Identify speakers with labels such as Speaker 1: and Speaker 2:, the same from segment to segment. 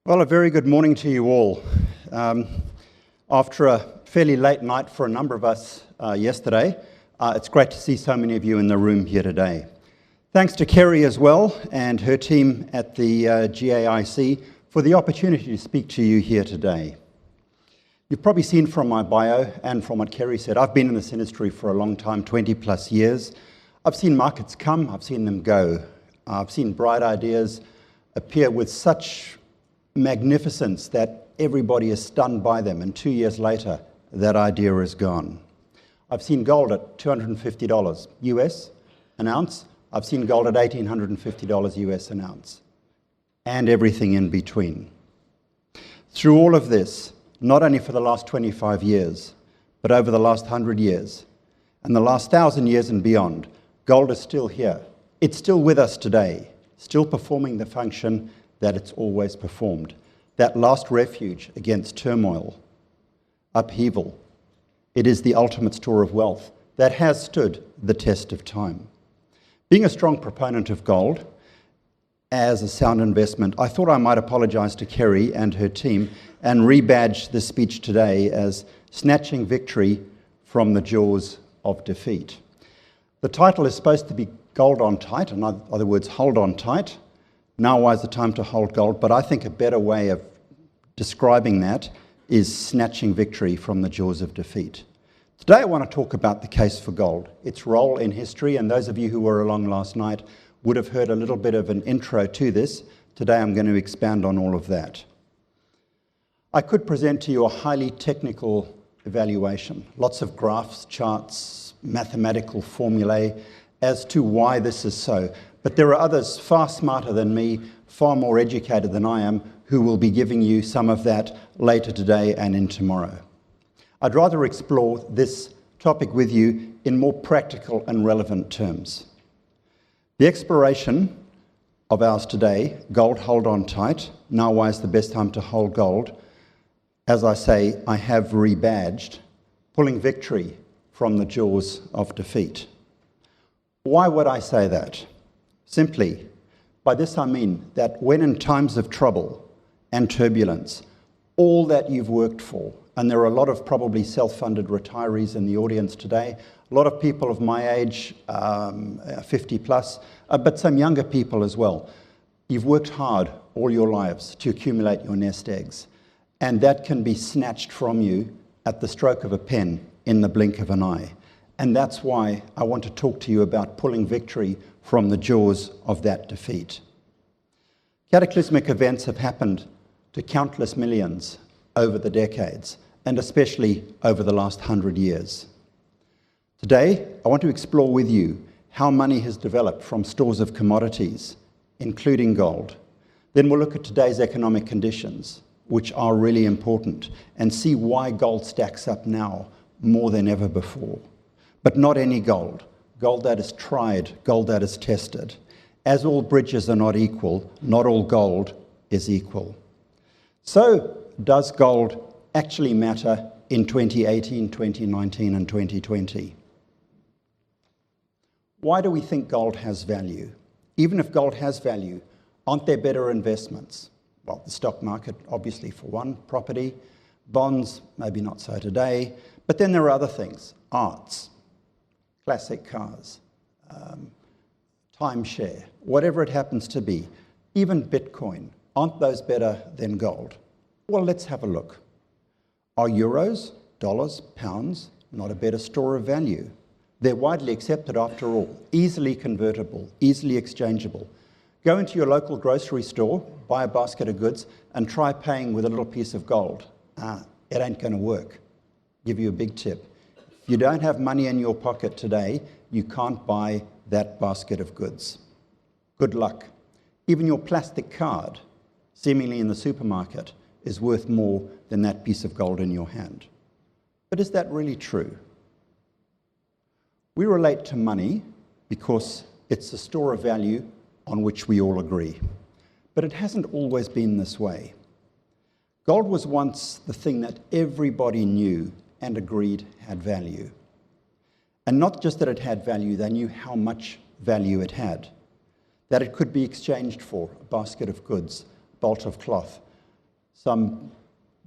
Speaker 1: Well, a very good morning to you all. After a fairly late night for a number of us yesterday, it's great to see so many of you in the room here today. Thanks to Kerry as well and her team at the GAIC for the opportunity to speak to you here today. You've probably seen from my bio and from what Kerry said, I've been in this industry for a long time, 20 plus years. I've seen markets come, I've seen them go. I've seen bright ideas appear with such magnificence that everybody is stunned by them, and 2 years later, that idea is gone. I've seen gold at $250 US an ounce. I've seen gold at $1,850 US an ounce, and everything in between. Through all of this, not only for the last 25 years, but over the last 100 years, and the last 1,000 years and beyond, gold is still here. It's still with us today, still performing the function that it's always performed. That last refuge against turmoil, upheaval. It is the ultimate store of wealth that has stood the test of time. Being a strong proponent of gold as a sound investment, I thought I might apologize to Kerry and her team and rebadge this speech today as Snatching Victory from the Jaws of Defeat. The title is supposed to be Gold on Tight, in other words, hold on tight. Now is the time to hold gold, but I think a better way of describing that is snatching victory from the jaws of defeat. Today I want to talk about the case for gold, its role in history, and those of you who were along last night would have heard a little bit of an intro to this. Today I'm going to expand on all of that. I could present to you a highly technical evaluation, lots of graphs, charts, mathematical formulae as to why this is so. But there are others far smarter than me, far more educated than I am, who will be giving you some of that later today and in tomorrow. I'd rather explore this topic with you in more practical and relevant terms. The exploration of ours today, gold hold on tight, now why is the best time to hold gold? As I say, I have rebadged, pulling victory from the jaws of defeat. Why would I say that? Simply, by this I mean that when in times of trouble and turbulence, all that you've worked for, and there are a lot of probably self-funded retirees in the audience today, a lot of people of my age, 50 plus, but some younger people as well. You've worked hard all your lives to accumulate your nest eggs, and that can be snatched from you at the stroke of a pen in the blink of an eye. And that's why I want to talk to you about pulling victory from the jaws of that defeat. Cataclysmic events have happened to countless millions over the decades, and especially over the last 100 years. Today, I want to explore with you how money has developed from stores of commodities, including gold. Then we'll look at today's economic conditions, which are really important, and see why gold stacks up now more than ever before. But not any gold. Gold that is tried, gold that is tested. As all bridges are not equal, not all gold is equal. So, does gold actually matter in 2018, 2019, and 2020? Why do we think gold has value? Even if gold has value, aren't there better investments? Well, the stock market, obviously, for one, property, bonds, maybe not so today, but then there are other things, arts, classic cars, timeshare, whatever it happens to be, even Bitcoin, aren't those better than gold? Well, let's have a look. Are euros, dollars, pounds not a better store of value? They're widely accepted after all, easily convertible, easily exchangeable. Go into your local grocery store, buy a basket of goods, and try paying with a little piece of gold. It ain't going to work. Give you a big tip. If you don't have money in your pocket today, you can't buy that basket of goods. Good luck. Even your plastic card, seemingly in the supermarket, is worth more than that piece of gold in your hand. But is that really true? We relate to money because it's a store of value on which we all agree. But it hasn't always been this way. Gold was once the thing that everybody knew and agreed had value. And not just that it had value, they knew how much value it had. That it could be exchanged for a basket of goods, a bolt of cloth, some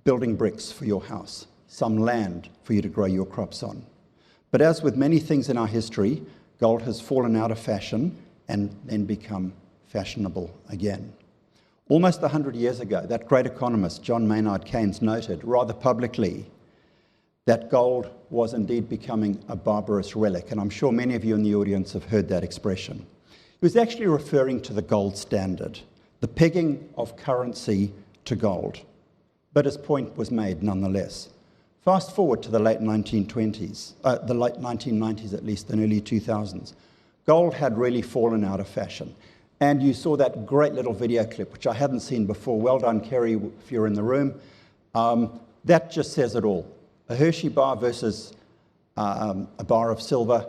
Speaker 1: building bricks for your house, some land for you to grow your crops on. But as with many things in our history, gold has fallen out of fashion and then become fashionable again. Almost 100 years ago, that great economist, John Maynard Keynes, noted rather publicly that gold was indeed becoming a barbarous relic, and I'm sure many of you in the audience have heard that expression. He was actually referring to the gold standard, the pegging of currency to gold. But his point was made nonetheless. Fast forward to the late 1920s, the late 1990s at least, and early 2000s. Gold had really fallen out of fashion. And you saw that great little video clip, which I hadn't seen before. Well done, Kerry, if you're in the room. That just says it all. A Hershey bar versus a bar of silver.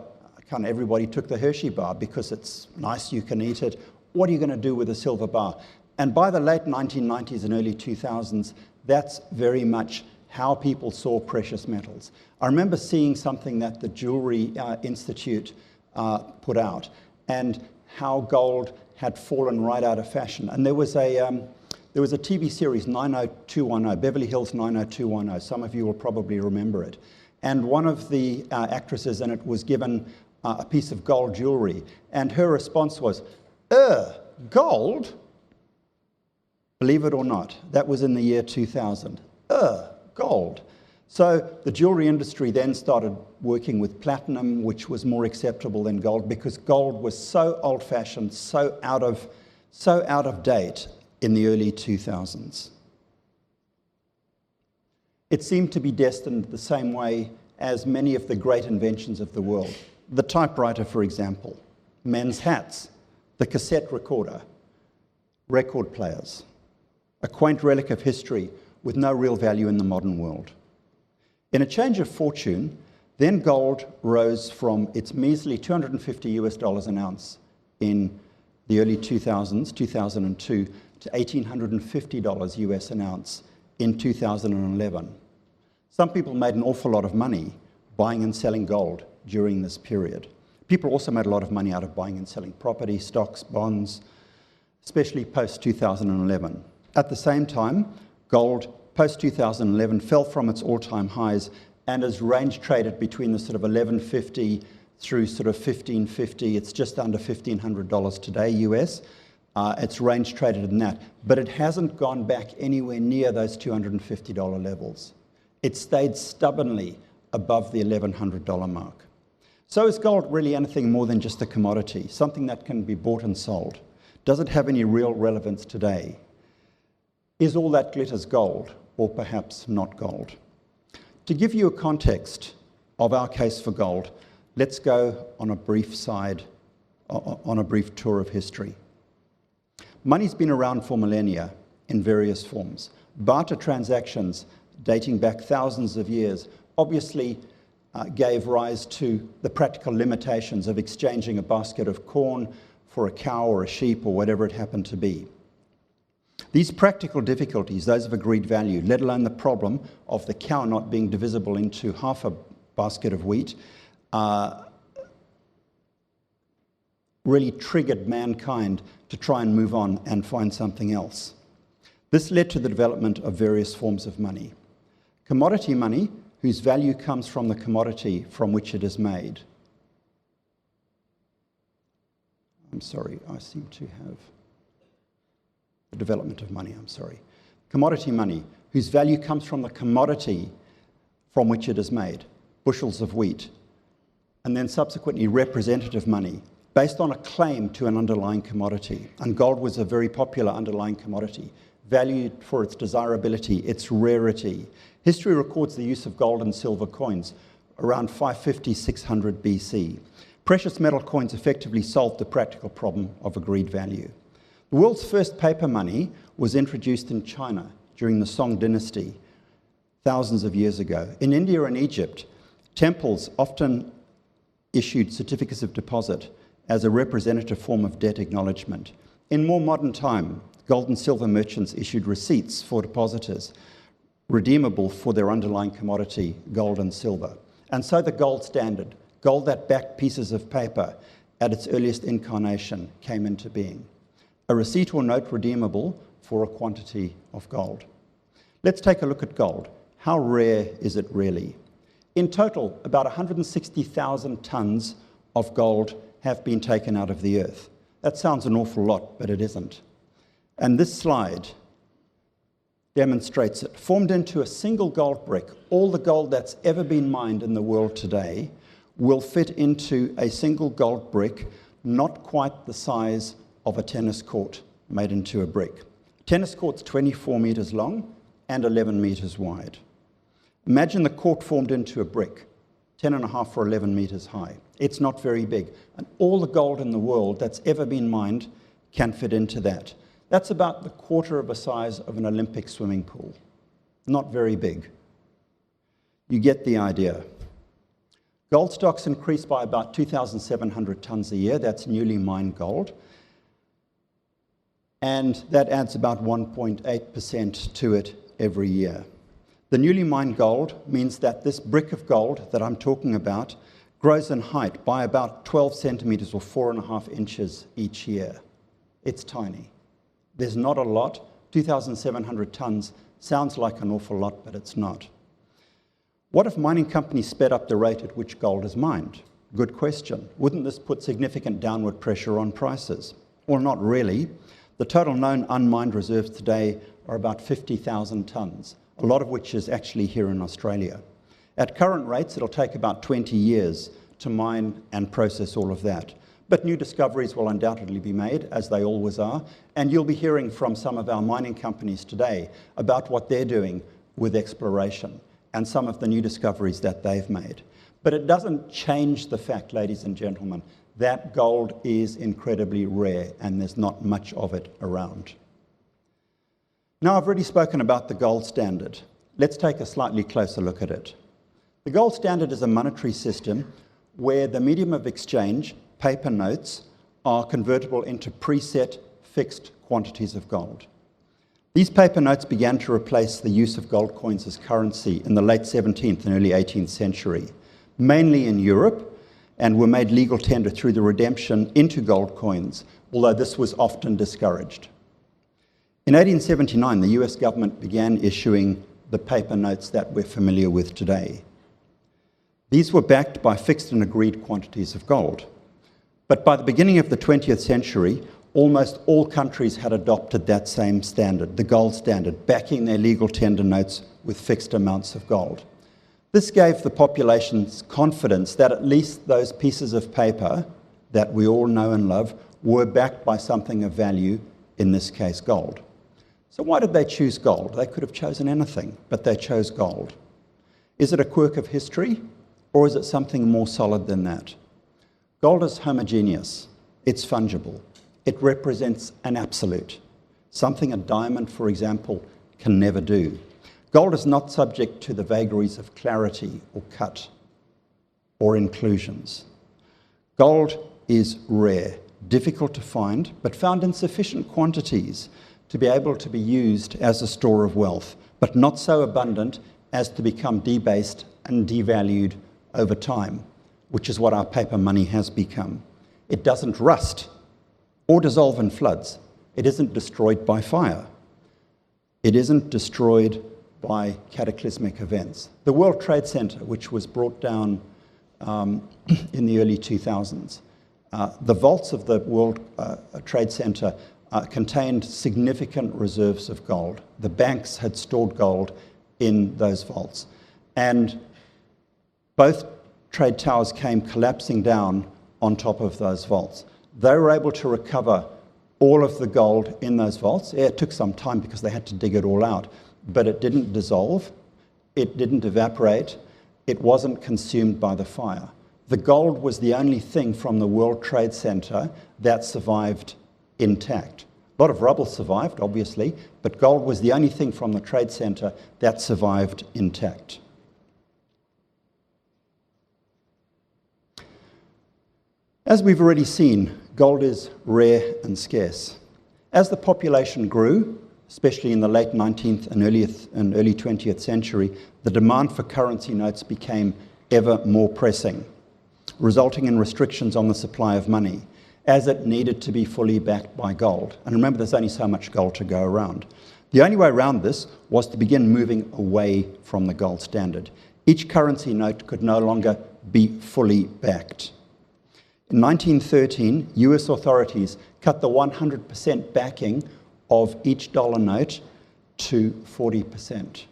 Speaker 1: Kind of everybody took the Hershey bar because it's nice, you can eat it. What are you going to do with a silver bar? And by the late 1990s and early 2000s, that's very much how people saw precious metals. I remember seeing something that the Jewelry Institute put out, and how gold had fallen right out of fashion. And there was a TV series, 90210, Beverly Hills 90210. Some of you will probably remember it. And one of the actresses in it was given a piece of gold jewelry, and her response was, gold? Believe it or not, that was in the year 2000. Gold. So the jewelry industry then started working with platinum, which was more acceptable than gold, because gold was so old-fashioned, so out of date in the early 2000s. It seemed to be destined the same way as many of the great inventions of the world. The typewriter, for example, men's hats, the cassette recorder, record players, a quaint relic of history with no real value in the modern world. In a change of fortune, then gold rose from its measly $250 an ounce in the early 2000s, 2002, to $1,850 US an ounce in 2011. Some people made an awful lot of money buying and selling gold during this period. People also made a lot of money out of buying and selling property, stocks, bonds, especially post-2011. At the same time, gold post-2011 fell from its all-time highs and has range traded between the sort of $1,150 through sort of $1,550. It's just under $1,500 today, US. It's range traded in that. But it hasn't gone back anywhere near those $250 levels. It stayed stubbornly above the $1,100 mark. So is gold really anything more than just a commodity, something that can be bought and sold? Does it have any real relevance today? Is all that glitters gold, or perhaps not gold? To give you a context of our case for gold, let's go on a brief tour of history. Money's been around for millennia in various forms. Barter transactions dating back thousands of years obviously gave rise to the practical limitations of exchanging a basket of corn for a cow or a sheep or whatever it happened to be. These practical difficulties, those of agreed value, let alone the problem of the cow not being divisible into half a basket of wheat, really triggered mankind to try and move on and find something else. This led to the development of various forms of money. Commodity money, whose value comes from the commodity from which it is made. I'm sorry, I seem to have the development of money, I'm sorry. Commodity money, whose value comes from the commodity from which it is made, bushels of wheat. And then subsequently representative money, based on a claim to an underlying commodity. And gold was a very popular underlying commodity, valued for its desirability, its rarity. History records the use of gold and silver coins around 550, 600 BC. Precious metal coins effectively solved the practical problem of agreed value. The world's first paper money was introduced in China during the Song dynasty thousands of years ago. In India and Egypt, temples often issued certificates of deposit as a representative form of debt acknowledgement. In more modern time, gold and silver merchants issued receipts for depositors, redeemable for their underlying commodity, gold and silver. And so the gold standard, gold that backed pieces of paper at its earliest incarnation, came into being. A receipt or note redeemable for a quantity of gold. Let's take a look at gold. How rare is it really? In total, about 160,000 tons of gold have been taken out of the earth. That sounds an awful lot, but it isn't. And this slide demonstrates it. Formed into a single gold brick, all the gold that's ever been mined in the world today will fit into a single gold brick, not quite the size of a tennis court made into a brick. Tennis court's 24 meters long and 11 meters wide. Imagine the court formed into a brick, 10.5 or 11 meters high. It's not very big. And all the gold in the world that's ever been mined can fit into that. That's about the quarter of a size of an Olympic swimming pool. Not very big. You get the idea. Gold stocks increase by about 2,700 tons a year. That's newly mined gold. And that adds about 1.8% to it every year. The newly mined gold means that this brick of gold that I'm talking about grows in height by about 12 centimeters or 4.5 inches each year. It's tiny. There's not a lot. 2,700 tons sounds like an awful lot, but it's not. What if mining companies sped up the rate at which gold is mined? Good question. Wouldn't this put significant downward pressure on prices? Well, not really. The total known unmined reserves today are about 50,000 tons, a lot of which is actually here in Australia. At current rates, it'll take about 20 years to mine and process all of that. But new discoveries will undoubtedly be made, as they always are, and you'll be hearing from some of our mining companies today about what they're doing with exploration and some of the new discoveries that they've made. But it doesn't change the fact, ladies and gentlemen, that gold is incredibly rare and there's not much of it around. Now, I've already spoken about the gold standard. Let's take a slightly closer look at it. The gold standard is a monetary system where the medium of exchange, paper notes, are convertible into preset fixed quantities of gold. These paper notes began to replace the use of gold coins as currency in the late 17th and early 18th century, mainly in Europe, and were made legal tender through the redemption into gold coins, although this was often discouraged. In 1879, the US government began issuing the paper notes that we're familiar with today. These were backed by fixed and agreed quantities of gold. But by the beginning of the 20th century, almost all countries had adopted that same standard, the gold standard, backing their legal tender notes with fixed amounts of gold. This gave the population's confidence that at least those pieces of paper that we all know and love were backed by something of value, in this case gold. So why did they choose gold? They could have chosen anything, but they chose gold. Is it a quirk of history, or is it something more solid than that? Gold is homogeneous. It's fungible. It represents an absolute, something a diamond, for example, can never do. Gold is not subject to the vagaries of clarity or cut or inclusions. Gold is rare, difficult to find, but found in sufficient quantities to be able to be used as a store of wealth, but not so abundant as to become debased and devalued over time, which is what our paper money has become. It doesn't rust or dissolve in floods. It isn't destroyed by fire. It isn't destroyed by cataclysmic events. The World Trade Center, which was brought down in the early 2000s, the vaults of the World Trade Center contained significant reserves of gold. The banks had stored gold in those vaults. And both trade towers came collapsing down on top of those vaults. They were able to recover all of the gold in those vaults. Yeah, it took some time because they had to dig it all out, but it didn't dissolve, it didn't evaporate, it wasn't consumed by the fire. The gold was the only thing from the World Trade Center that survived intact. A lot of rubble survived, obviously, but gold was the only thing from the Trade Center that survived intact. As we've already seen, gold is rare and scarce. As the population grew, especially in the late 19th and early 20th century, the demand for currency notes became ever more pressing, resulting in restrictions on the supply of money, as it needed to be fully backed by gold. And remember, there's only so much gold to go around. The only way around this was to begin moving away from the gold standard. Each currency note could no longer be fully backed. In 1913, US authorities cut the 100% backing of each dollar note to 40%,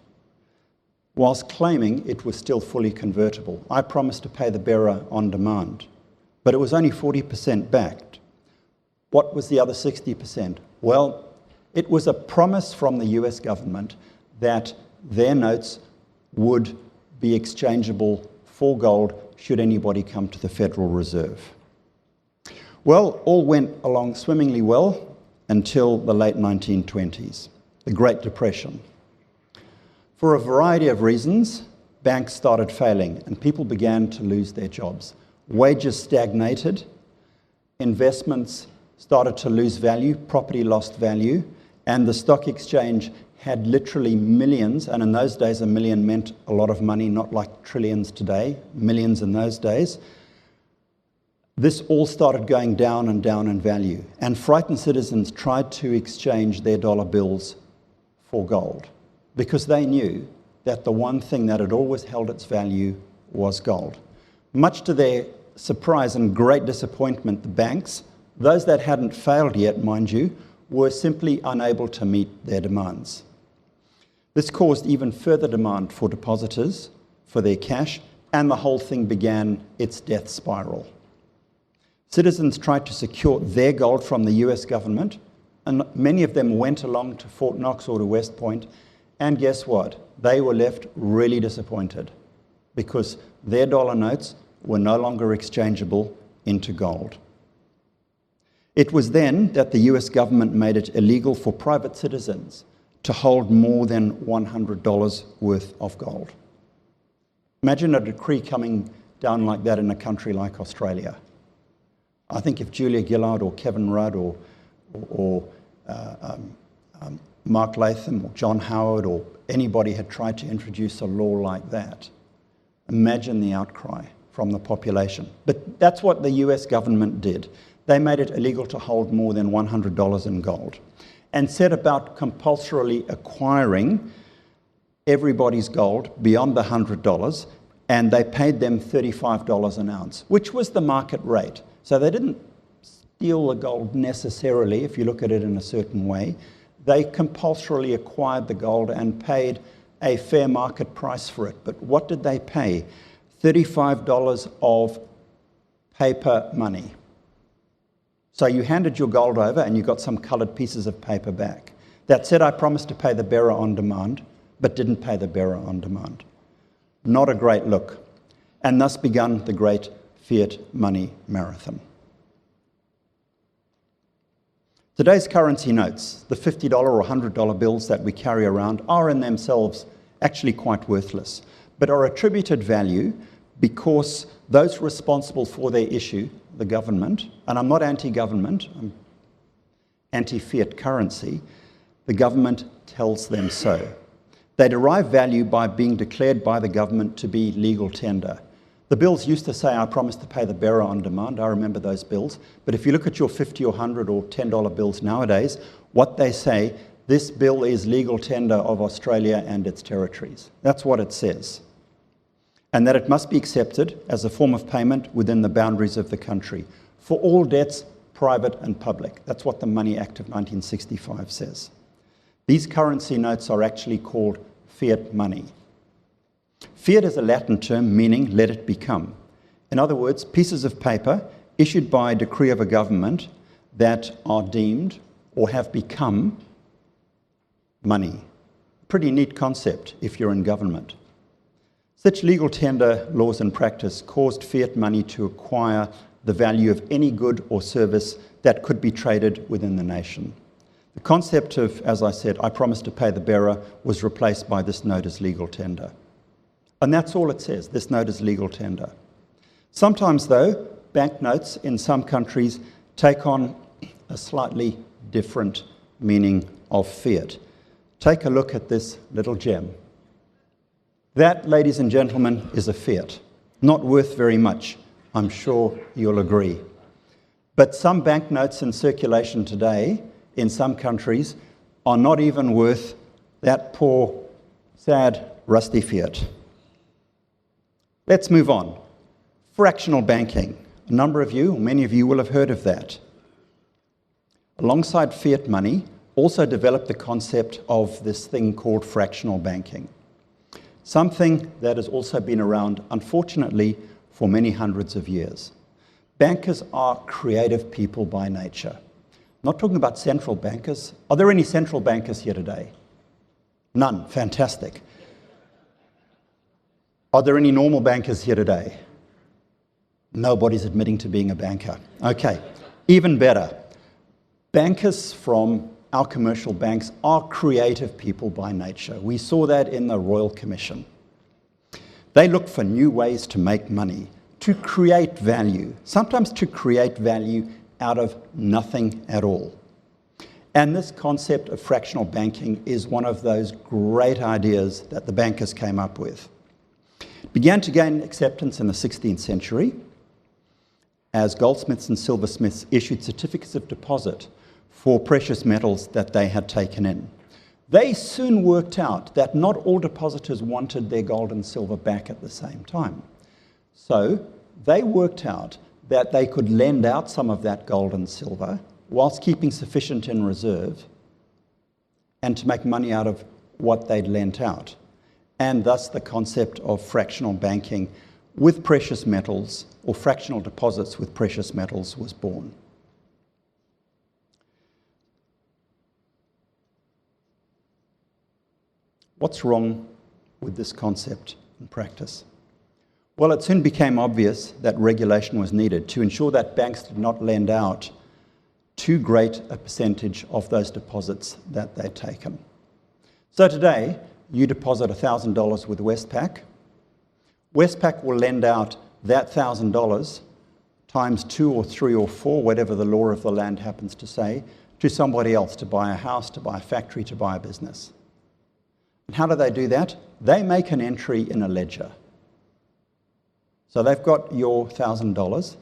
Speaker 1: whilst claiming it was still fully convertible. I promised to pay the bearer on demand, but it was only 40% backed. What was the other 60%? Well, it was a promise from the US government that their notes would be exchangeable for gold should anybody come to the Federal Reserve. Well, all went along swimmingly well until the late 1920s, the Great Depression. For a variety of reasons, banks started failing and people began to lose their jobs. Wages stagnated, investments started to lose value, property lost value, and the stock exchange had literally millions, and in those days a million meant a lot of money, not like trillions today, millions in those days. This all started going down and down in value, and frightened citizens tried to exchange their dollar bills for gold because they knew that the one thing that had always held its value was gold. Much to their surprise and great disappointment, the banks, those that hadn't failed yet, mind you, were simply unable to meet their demands. This caused even further demand for depositors, for their cash, and the whole thing began its death spiral. Citizens tried to secure their gold from the US government, and many of them went along to Fort Knox or to West Point, and guess what? They were left really disappointed because their dollar notes were no longer exchangeable into gold. It was then that the US government made it illegal for private citizens to hold more than $100 worth of gold. Imagine a decree coming down like that in a country like Australia. I think if Julia Gillard or Kevin Rudd or Mark Latham or John Howard or anybody had tried to introduce a law like that, imagine the outcry from the population. But that's what the US government did. They made it illegal to hold more than $100 in gold and set about compulsorily acquiring everybody's gold beyond the $100, and they paid them $35 an ounce, which was the market rate. So they didn't steal the gold necessarily, if you look at it in a certain way. They compulsorily acquired the gold and paid a fair market price for it. But what did they pay? $35 of paper money. So you handed your gold over and you got some coloured pieces of paper back that said, I promised to pay the bearer on demand, but didn't pay the bearer on demand. Not a great look. And thus begun the great fiat money marathon. Today's currency notes, the $50 or $100 bills that we carry around, are in themselves actually quite worthless, but are attributed value because those responsible for their issue, the government, and I'm not anti-government, I'm anti-fiat currency, the government tells them so. They derive value by being declared by the government to be legal tender. The bills used to say, I promise to pay the bearer on demand. I remember those bills. But if you look at your $50 or $100 or $10 bills nowadays, what they say, this bill is legal tender of Australia and its territories. That's what it says. And that it must be accepted as a form of payment within the boundaries of the country for all debts, private and public. That's what the Money Act of 1965 says. These currency notes are actually called fiat money. Fiat is a Latin term meaning let it become. In other words, pieces of paper issued by decree of a government that are deemed or have become money. Pretty neat concept if you're in government. Such legal tender laws and practice caused fiat money to acquire the value of any good or service that could be traded within the nation. The concept of, as I said, I promise to pay the bearer was replaced by this note as legal tender. And that's all it says, this note is legal tender. Sometimes, though, banknotes in some countries take on a slightly different meaning of fiat. Take a look at this little gem. That, ladies and gentlemen, is a fiat. Not worth very much, I'm sure you'll agree. But some banknotes in circulation today, in some countries, are not even worth that poor, sad, rusty fiat. Let's move on. Fractional banking. A number of you, or many of you, will have heard of that. Alongside fiat money, also developed the concept of this thing called fractional banking. Something that has also been around, unfortunately, for many hundreds of years. Bankers are creative people by nature. Not talking about central bankers. Are there any central bankers here today? None. Fantastic. Are there any normal bankers here today? Nobody's admitting to being a banker. Okay, even better. Bankers from our commercial banks are creative people by nature. We saw that in the Royal Commission. They look for new ways to make money, to create value, sometimes to create value out of nothing at all. And this concept of fractional banking is one of those great ideas that the bankers came up with. It began to gain acceptance in the 16th century as goldsmiths and silversmiths issued certificates of deposit for precious metals that they had taken in. They soon worked out that not all depositors wanted their gold and silver back at the same time. So they worked out that they could lend out some of that gold and silver whilst keeping sufficient in reserve and to make money out of what they'd lent out. And thus the concept of fractional banking with precious metals, or fractional deposits with precious metals, was born. What's wrong with this concept in practice? Well, it soon became obvious that regulation was needed to ensure that banks did not lend out too great a percentage of those deposits that they'd taken. So today, you deposit $1,000 with Westpac. Westpac will lend out that $1,000 times 2 or 3 or 4, whatever the law of the land happens to say, to somebody else to buy a house, to buy a factory, to buy a business. And how do they do that? They make an entry in a ledger. So they've got your $1,000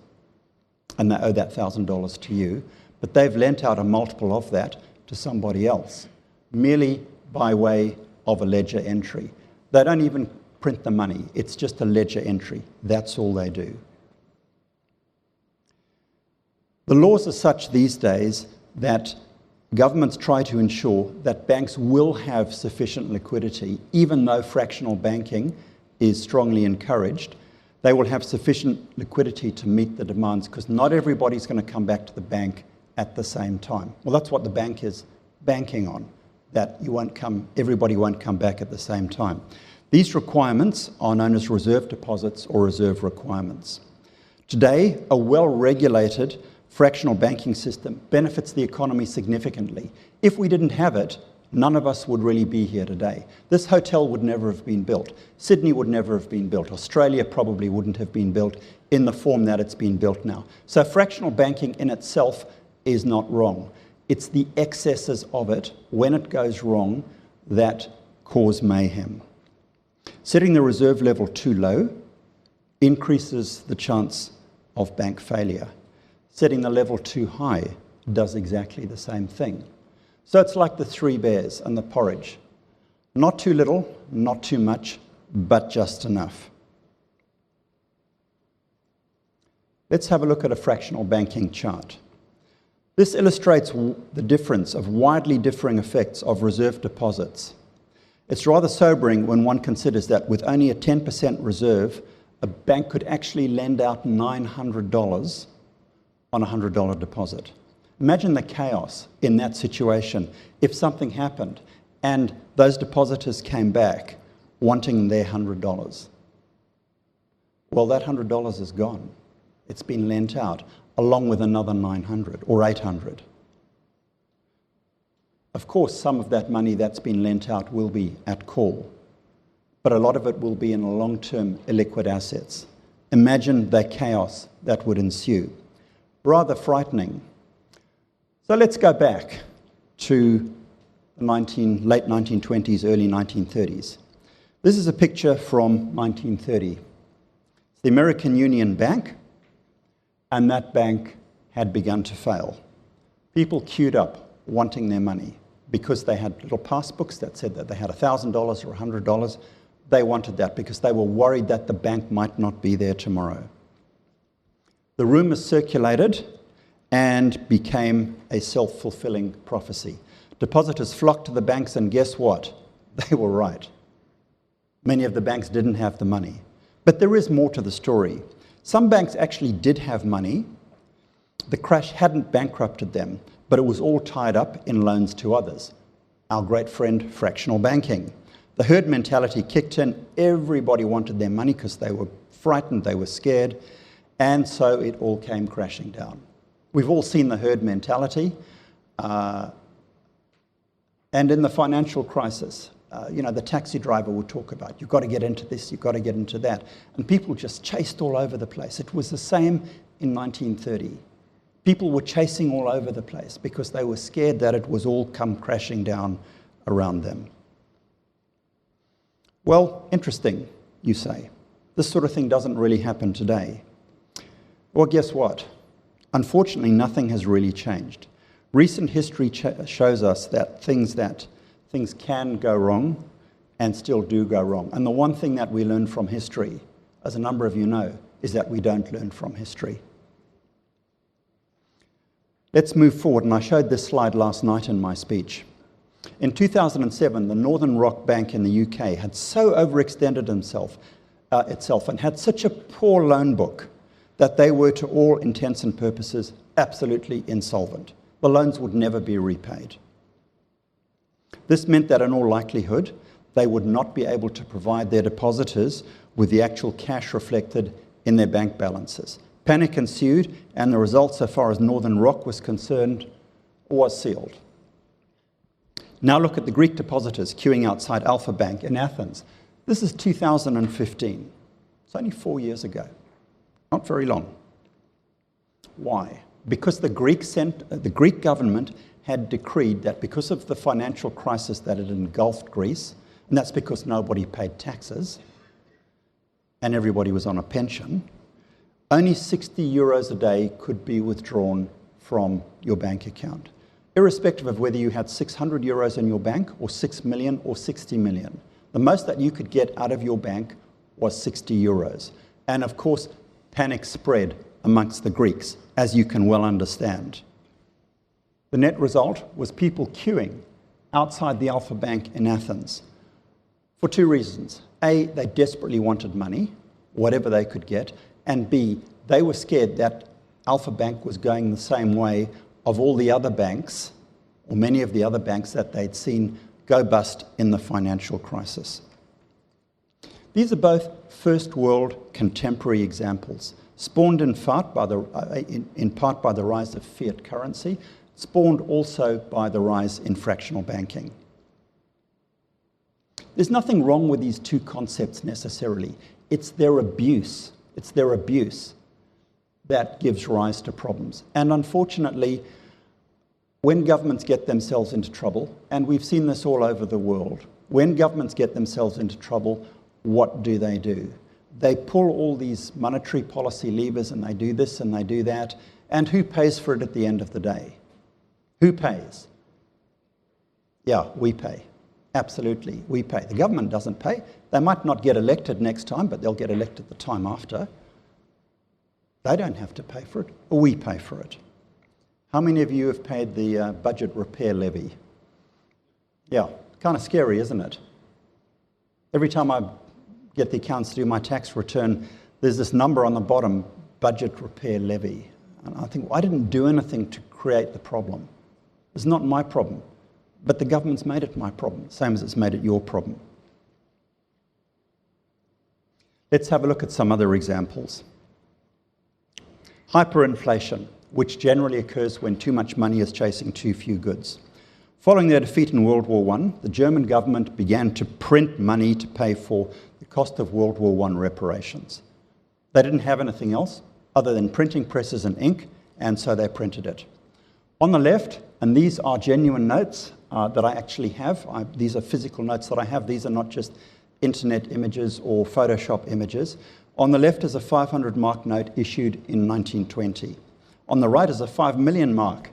Speaker 1: and they owe that $1,000 to you, but they've lent out a multiple of that to somebody else, merely by way of a ledger entry. They don't even print the money. It's just a ledger entry. That's all they do. The laws are such these days that governments try to ensure that banks will have sufficient liquidity, even though fractional banking is strongly encouraged. They will have sufficient liquidity to meet the demands because not everybody's going to come back to the bank at the same time. Well, that's what the bank is banking on, that everybody won't come back at the same time. These requirements are known as reserve deposits or reserve requirements. Today, a well-regulated fractional banking system benefits the economy significantly. If we didn't have it, none of us would really be here today. This hotel would never have been built. Sydney would never have been built. Australia probably wouldn't have been built in the form that it's been built now. So fractional banking in itself is not wrong. It's the excesses of it, when it goes wrong, that cause mayhem. Setting the reserve level too low increases the chance of bank failure. Setting the level too high does exactly the same thing. So it's like the 3 bears and the porridge. Not too little, not too much, but just enough. Let's have a look at a fractional banking chart. This illustrates the difference of widely differing effects of reserve deposits. It's rather sobering when one considers that with only a 10% reserve, a bank could actually lend out $900 on a $100 deposit. Imagine the chaos in that situation if something happened and those depositors came back wanting their $100. Well, that $100 is gone. It's been lent out along with another 900 or 800. Of course, some of that money that's been lent out will be at call, but a lot of it will be in long-term illiquid assets. Imagine the chaos that would ensue. Rather frightening. So let's go back to the late 1920s, early 1930s. This is a picture from 1930. It's the American Union Bank, and that bank had begun to fail. People queued up wanting their money. because they had little passbooks that said that they had $1,000 or $100. They wanted that because they were worried that the bank might not be there tomorrow. The rumors circulated and became a self-fulfilling prophecy. Depositors flocked to the banks, and guess what? They were right. Many of the banks didn't have the money. But there is more to the story. Some banks actually did have money. The crash hadn't bankrupted them, but it was all tied up in loans to others. Our great friend, fractional banking. The herd mentality kicked in. Everybody wanted their money because they were frightened, they were scared, and so it all came crashing down. We've all seen the herd mentality. And in the financial crisis, the taxi driver would talk about, you've got to get into this, you've got to get into that. And people just chased all over the place. It was the same in 1930. People were chasing all over the place because they were scared that it was all come crashing down around them. Well, interesting, you say. This sort of thing doesn't really happen today. Well, guess what? Unfortunately, nothing has really changed. Recent history shows us that things can go wrong and still do go wrong. And the one thing that we learn from history, as a number of you know, is that we don't learn from history. Let's move forward, and I showed this slide last night in my speech. In 2007, the Northern Rock Bank in the UK had so overextended itself and had such a poor loan book that they were, to all intents and purposes, absolutely insolvent. The loans would never be repaid. This meant that in all likelihood, they would not be able to provide their depositors with the actual cash reflected in their bank balances. Panic ensued, and the result, so far as Northern Rock was concerned, was sealed. Now look at the Greek depositors queuing outside Alpha Bank in Athens. This is 2015. It's only 4 years ago. Not very long. Why? Because the Greek government had decreed that because of the financial crisis that had engulfed Greece, and that's because nobody paid taxes and everybody was on a pension, only 60 euros a day could be withdrawn from your bank account, irrespective of whether you had 600 euros in your bank or 6 million or 60 million. The most that you could get out of your bank was 60 euros. And of course, panic spread amongst the Greeks, as you can well understand. The net result was people queuing outside the Alpha Bank in Athens for two reasons. A, they desperately wanted money, whatever they could get, and B, they were scared that Alpha Bank was going the same way of all the other banks, or many of the other banks that they'd seen go bust in the financial crisis. These are both first world contemporary examples, spawned in part by the rise of fiat currency, spawned also by the rise in fractional banking. There's nothing wrong with these two concepts necessarily. It's their abuse that gives rise to problems. And unfortunately, when governments get themselves into trouble, and we've seen this all over the world, when governments get themselves into trouble, what do? They pull all these monetary policy levers, and they do this and they do that. And who pays for it at the end of the day? Who pays? Yeah, we pay. Absolutely, we pay. The government doesn't pay. They might not get elected next time, but they'll get elected the time after. They don't have to pay for it, or we pay for it. How many of you have paid the budget repair levy? Yeah, kind of scary, isn't it? Every time I get the accounts to do my tax return, there's this number on the bottom, budget repair levy. And I think, well, I didn't do anything to create the problem. It's not my problem. But the government's made it my problem, same as it's made it your problem. Let's have a look at some other examples. Hyperinflation, which generally occurs when too much money is chasing too few goods. Following their defeat in World War I, the German government began to print money to pay for the cost of World War I reparations. They didn't have anything else other than printing presses and ink, and so they printed it. On the left, and these are genuine notes that I actually have. These are physical notes that I have. These are not just internet images or Photoshop images. On the left is a 500 mark note issued in 1920. On the right is a 5 million mark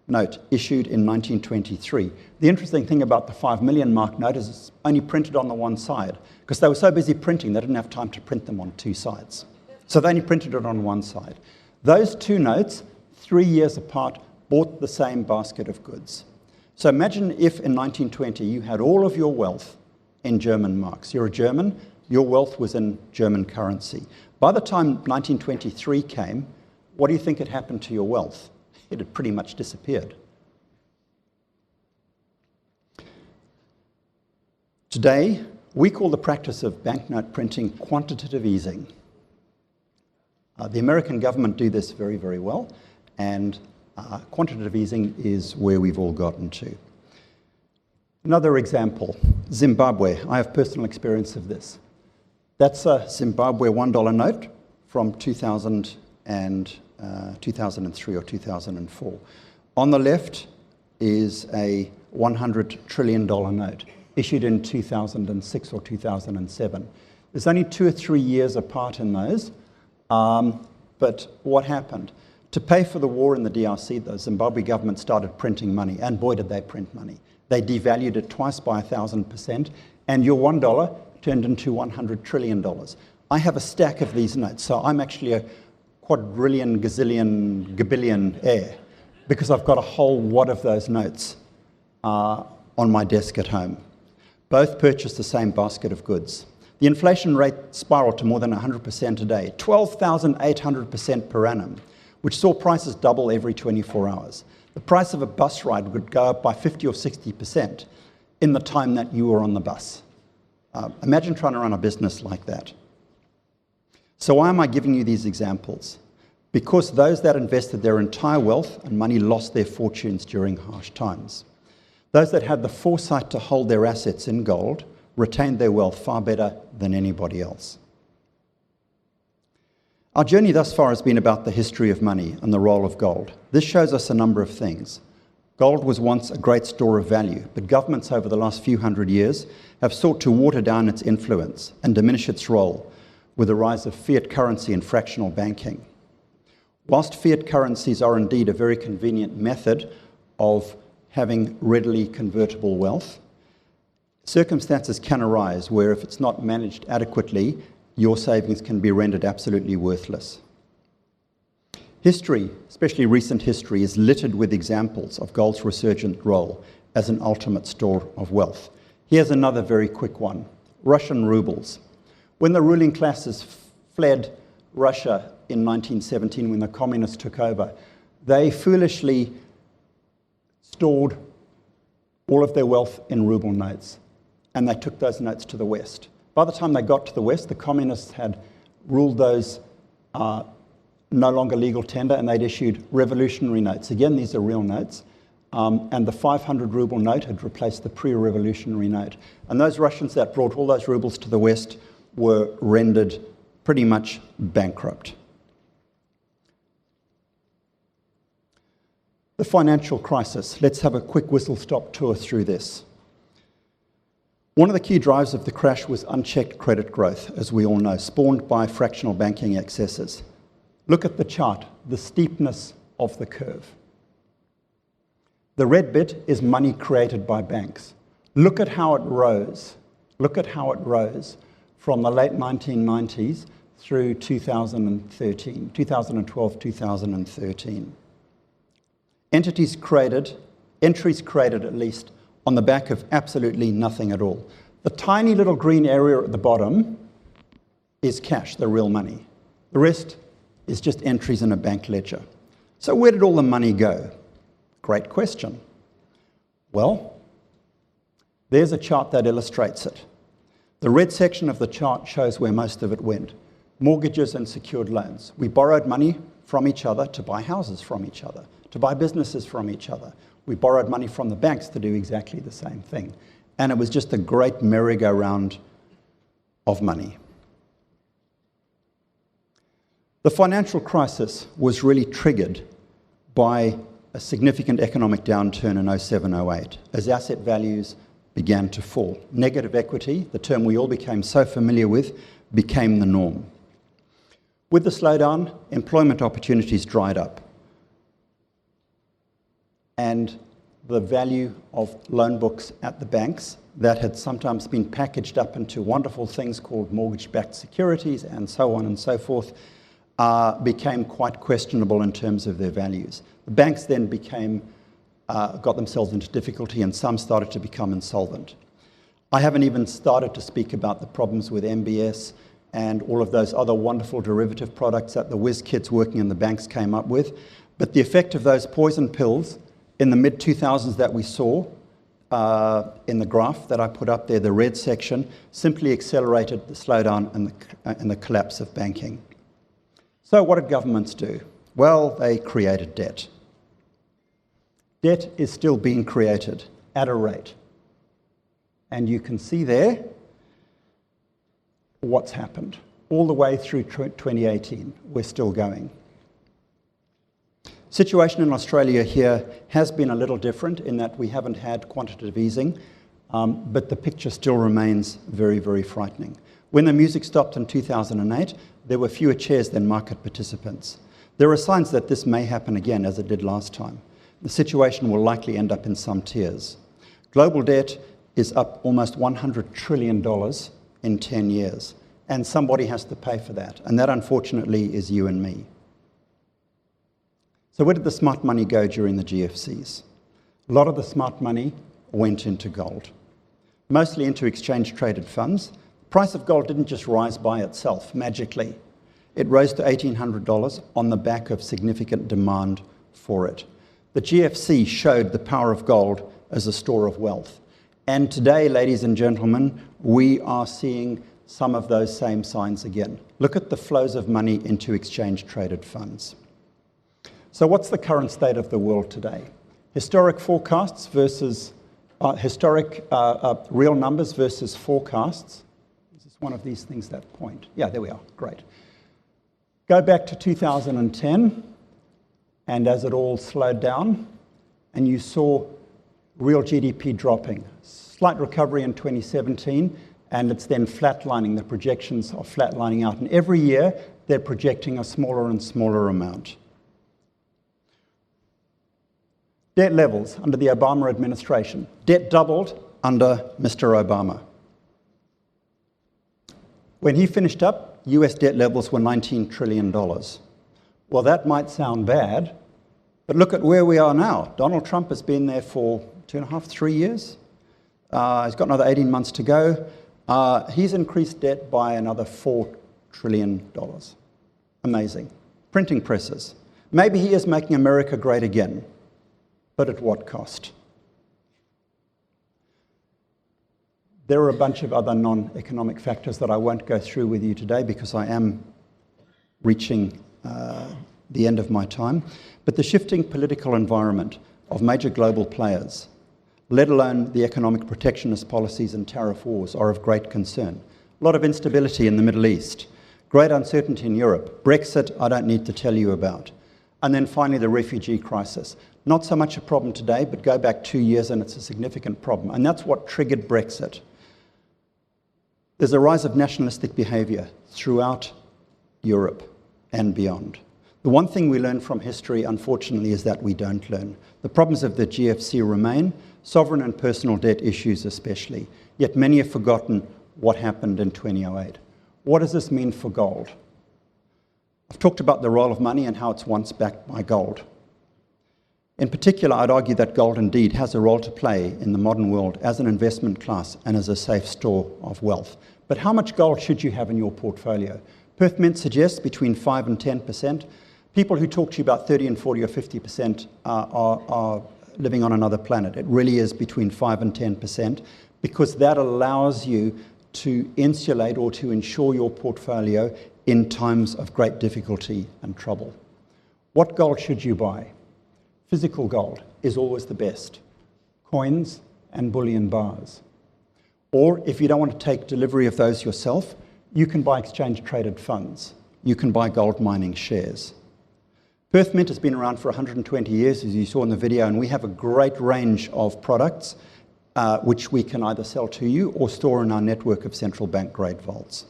Speaker 1: note issued in 1923. The interesting thing about the 5 million mark note is it's only printed on the one side, because they were so busy printing they didn't have time to print them on two sides. So they only printed it on one side. Those two notes, 3 years apart, bought the same basket of goods. So imagine if in 1920 you had all of your wealth in German marks. You're a German, your wealth was in German currency. By the time 1923 came, what do you think had happened to your wealth? It had pretty much disappeared. Today, we call the practice of banknote printing quantitative easing. The American government do this very, very well, and quantitative easing is where we've all gotten to. Another example, Zimbabwe. I have personal experience of this. That's a Zimbabwe $1 note from 2003 or 2004. On the left is a $100 trillion note issued in 2006 or 2007. There's only 2 or 3 years apart in those, but what happened? To pay for the war in the DRC, the Zimbabwe government started printing money, and boy did they print money. They devalued it twice by 1,000%, and your $1 turned into $100 trillion. I have a stack of these notes, so I'm actually a quadrillion, gazillion, gabillionaire, because I've got a whole wad of those notes on my desk at home. Both purchased the same basket of goods. The inflation rate spiraled to more than 100% a day, 12,800% per annum, which saw prices double every 24 hours. The price of a bus ride would go up by 50 or 60% in the time that you were on the bus. Imagine trying to run a business like that. So why am I giving you these examples? Because those that invested their entire wealth and money lost their fortunes during harsh times. Those that had the foresight to hold their assets in gold retained their wealth far better than anybody else. Our journey thus far has been about the history of money and the role of gold. This shows us a number of things. Gold was once a great store of value, but governments over the last few hundred years have sought to water down its influence and diminish its role with the rise of fiat currency and fractional banking. Whilst fiat currencies are indeed a very convenient method of having readily convertible wealth, circumstances can arise where if it's not managed adequately, your savings can be rendered absolutely worthless. History, especially recent history, is littered with examples of gold's resurgent role as an ultimate store of wealth. Here's another very quick one. Russian rubles. When the ruling classes fled Russia in 1917, when the communists took over, they foolishly stored all of their wealth in ruble notes, and they took those notes to the West. By the time they got to the West, the communists had ruled those no longer legal tender, and they'd issued revolutionary notes. Again, these are real notes. And the 500 ruble note had replaced the pre-revolutionary note. And those Russians that brought all those rubles to the West were rendered pretty much bankrupt. The financial crisis. Let's have a quick whistle-stop tour through this. One of the key drivers of the crash was unchecked credit growth, as we all know, spawned by fractional banking excesses. Look at the chart, the steepness of the curve. The red bit is money created by banks. Look at how it rose. Look at how it rose from the late 1990s through 2013, 2012, 2013. Entries created at least, on the back of absolutely nothing at all. The tiny little green area at the bottom is cash, the real money. The rest is just entries in a bank ledger. So where did all the money go? Great question. Well, there's a chart that illustrates it. The red section of the chart shows where most of it went. Mortgages and secured loans. We borrowed money from each other to buy houses from each other, to buy businesses from each other. We borrowed money from the banks to do exactly the same thing. And it was just a great merry-go-round of money. The financial crisis was really triggered by a significant economic downturn in 07-08 as asset values began to fall. Negative equity, the term we all became so familiar with, became the norm. With the slowdown, employment opportunities dried up. and the value of loan books at the banks that had sometimes been packaged up into wonderful things called mortgage-backed securities and so on and so forth became quite questionable in terms of their values. The banks then got themselves into difficulty, and some started to become insolvent. I haven't even started to speak about the problems with MBS and all of those other wonderful derivative products that the whiz kids working in the banks came up with. But the effect of those poison pills in the mid-2000s that we saw in the graph that I put up there, the red section, simply accelerated the slowdown and the collapse of banking. So what did governments do? Well, they created debt. Debt is still being created at a rate. And you can see there what's happened. All the way through 2018, we're still going. Situation in Australia here has been a little different in that we haven't had quantitative easing, but the picture still remains very, very frightening. When the music stopped in 2008, there were fewer chairs than market participants. There are signs that this may happen again, as it did last time. The situation will likely end up in some tears. Global debt is up almost $100 trillion in 10 years, and somebody has to pay for that, and that, unfortunately, is you and me. So where did the smart money go during the GFCs? A lot of the smart money went into gold, mostly into exchange-traded funds. The price of gold didn't just rise by itself magically. It rose to $1,800 on the back of significant demand for it. The GFC showed the power of gold as a store of wealth. And today, ladies and gentlemen, we are seeing some of those same signs again. Look at the flows of money into exchange-traded funds. So what's the current state of the world today? Historic forecasts versus real numbers versus forecasts. Is this one of these things that point? Yeah, there we are. Great. Go back to 2010, and as it all slowed down, and you saw real GDP dropping. Slight recovery in 2017, and it's then flatlining. The projections are flatlining out. And every year, they're projecting a smaller and smaller amount. Debt levels under the Obama administration. Debt doubled under Mr. Obama. When he finished up, US debt levels were $19 trillion. Well, that might sound bad, but look at where we are now. Donald Trump has been there for 2.5, 3 years. He's got another 18 months to go. He's increased debt by another $4 trillion. Amazing. Printing presses. Maybe he is making America great again, but at what cost? There are a bunch of other non-economic factors that I won't go through with you today because I am reaching the end of my time. But the shifting political environment of major global players, let alone the economic protectionist policies and tariff wars, are of great concern. A lot of instability in the Middle East, great uncertainty in Europe, Brexit, I don't need to tell you about. And then finally, the refugee crisis. Not so much a problem today, but go back 2 years and it's a significant problem. And that's what triggered Brexit. There's a rise of nationalistic behavior throughout Europe and beyond. The one thing we learn from history, unfortunately, is that we don't learn. The problems of the GFC remain, sovereign and personal debt issues especially, yet many have forgotten what happened in 2008. What does this mean for gold? I've talked about the role of money and how it's once backed by gold. In particular, I'd argue that gold indeed has a role to play in the modern world as an investment class and as a safe store of wealth. But how much gold should you have in your portfolio? Perth Mint suggests between 5 and 10%. People who talk to you about 30 and 40 or 50% are living on another planet. It really is between 5 and 10% because that allows you to insulate or to insure your portfolio in times of great difficulty and trouble. What gold should you buy? Physical gold is always the best. Coins and bullion bars. Or if you don't want to take delivery of those yourself, you can buy exchange-traded funds. You can buy gold mining shares. Perth Mint has been around for 120 years, as you saw in the video, and we have a great range of products which we can either sell to you or store in our network of central bank grade vaults.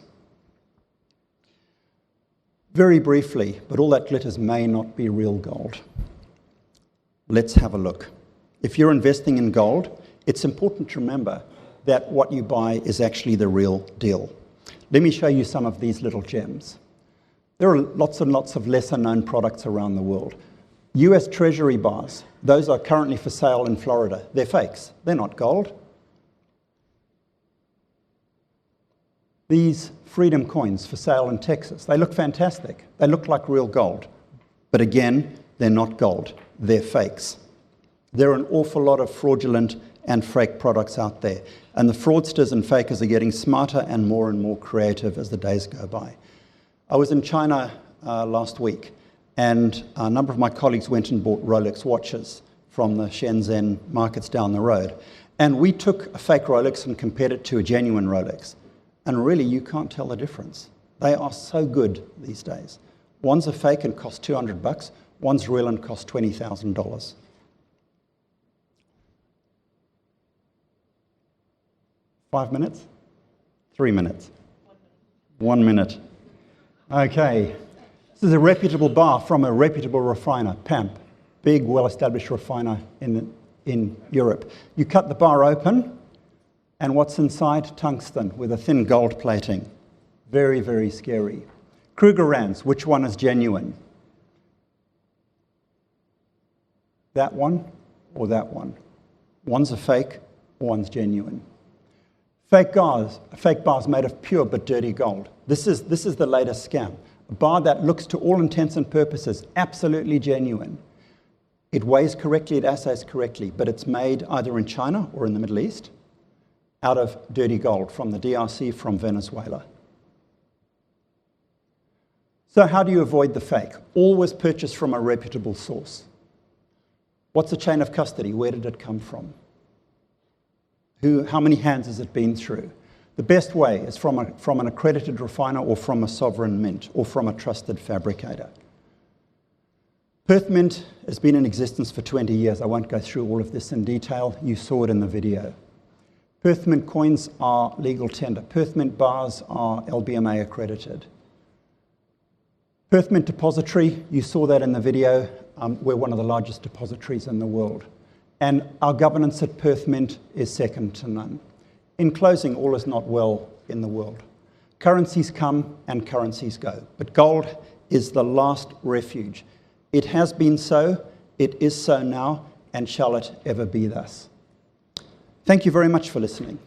Speaker 1: Very briefly, but all that glitters may not be real gold. Let's have a look. If you're investing in gold, it's important to remember that what you buy is actually the real deal. Let me show you some of these little gems. There are lots and lots of lesser-known products around the world. US Treasury bars, those are currently for sale in Florida. They're fakes. They're not gold. These Freedom coins for sale in Texas, they look fantastic. They look like real gold. But again, they're not gold. They're fakes. There are an awful lot of fraudulent and fake products out there. And the fraudsters and fakers are getting smarter and more creative as the days go by. I was in China last week, and a number of my colleagues went and bought Rolex watches from the Shenzhen markets down the road. And we took a fake Rolex and compared it to a genuine Rolex. And really, you can't tell the difference. They are so good these days. One's a fake and costs $200. One's real and costs $20,000. Five minutes? 3 minutes? 1 minute. Okay. This is a reputable bar from a reputable refiner, PAMP. Big, well-established refiner in Europe. You cut the bar open, and what's inside? Tungsten with a thin gold plating. Very, very scary. Krugerrands, which one is genuine? That one or that one? One's a fake, one's genuine. Fake bars made of pure but dirty gold. This is the latest scam. A bar that looks to all intents and purposes absolutely genuine. It weighs correctly, it assays correctly, but it's made either in China or in the Middle East out of dirty gold from the DRC, from Venezuela. So how do you avoid the fake? Always purchase from a reputable source. What's the chain of custody? Where did it come from? How many hands has it been through? The best way is from an accredited refiner or from a sovereign mint or from a trusted fabricator. Perth Mint has been in existence for 20 years. I won't go through all of this in detail. You saw it in the video. Perth Mint coins are legal tender. Perth Mint bars are LBMA accredited. Perth Mint Depository, you saw that in the video. We're one of the largest depositories in the world. And our governance at Perth Mint is second to none. In closing, all is not well in the world. Currencies come and currencies go, but gold is the last refuge. It has been so, it is so now, and shall it ever be thus. Thank you very much for listening.